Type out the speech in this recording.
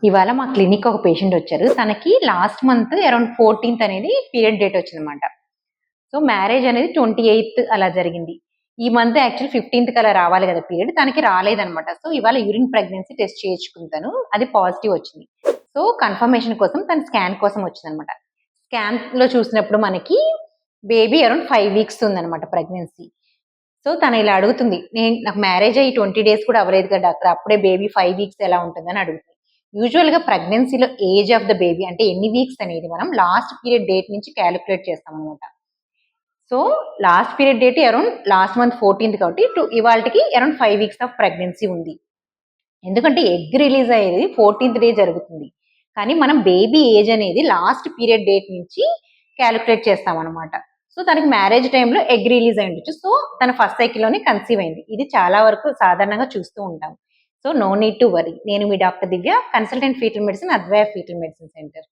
ఇవాళ మా క్లినిక్ ఒక పేషెంట్ వచ్చారు. తనకి లాస్ట్ మంత్ అరౌండ్ 14థ్ అనేది పీరియడ్ డేట్ వచ్చిందనమాట. సో, మ్యారేజ్ అనేది 28థ్ అలా జరిగింది. ఈ మంత్ యాక్చువల్లీ 15థ్‌కి అలా రావాలి కదా పీరియడ్. తనకి రాలేదనమాట. సో, ఇవాళ యూరిన్ ప్రెగ్నెన్సీ టెస్ట్ చేయించుకుంది. అది పాజిటివ్ వచ్చింది. సో, కన్ఫర్మేషన్ కోసం తను స్కాన్ కోసం వచ్చిందనమాట. స్కాన్‌లో చూసినప్పుడు మనకి బేబీ అరౌండ్ 5 వీక్స్ ఉందనమాట ప్రెగ్నెన్సీ. సో, తను ఇలా అడుగుతుంది. నాకు మ్యారేజ్ అయ్యి 20 డేస్ కూడా అవ్వలేదు కదా డాక్టర్. అప్పుడే బేబీ 5 వీక్స్ ఎలా ఉంటుందని అడుగుతుంది. యూజువల్‌గా ప్రెగ్నెన్సీలో ఏజ్ ఆఫ్ ద బేబీ అంటే ఎన్ని వీక్స్ అనేది మనం లాస్ట్ పీరియడ్ డేట్ నుంచి కాలిక్యులేట్ చేస్తామనమాట. So, last period date around last month 14థ్ కాబట్టి ఇవాల్టికి అరౌండ్ 5 వీక్స్ ఆఫ్ ప్రెగ్నెన్సీ ఉంది. ఎందుకంటే ఎగ్ రిలీజ్ అయ్యేది 14థ్ డే జరుగుతుంది. కానీ మనం బేబీ ఏజ్ అనేది లాస్ట్ పీరియడ్ డేట్ నుంచి కాలిక్యులేట్ చేస్తామనమాట. సో, తనకి మ్యారేజ్ టైమ్‌లో ఎగ్ రిలీజ్ అయ్యుండొచ్చు. సో, తన ఫస్ట్ సైకిల్‌లోనే కన్సీవ్ అయింది. ఇది చాలా వరకు సాధారణంగా చూస్తూ ఉంటాం. So, no need to worry. నేను మీ doctor Divya, consultant fetal medicine, Advaya fetal medicine centre.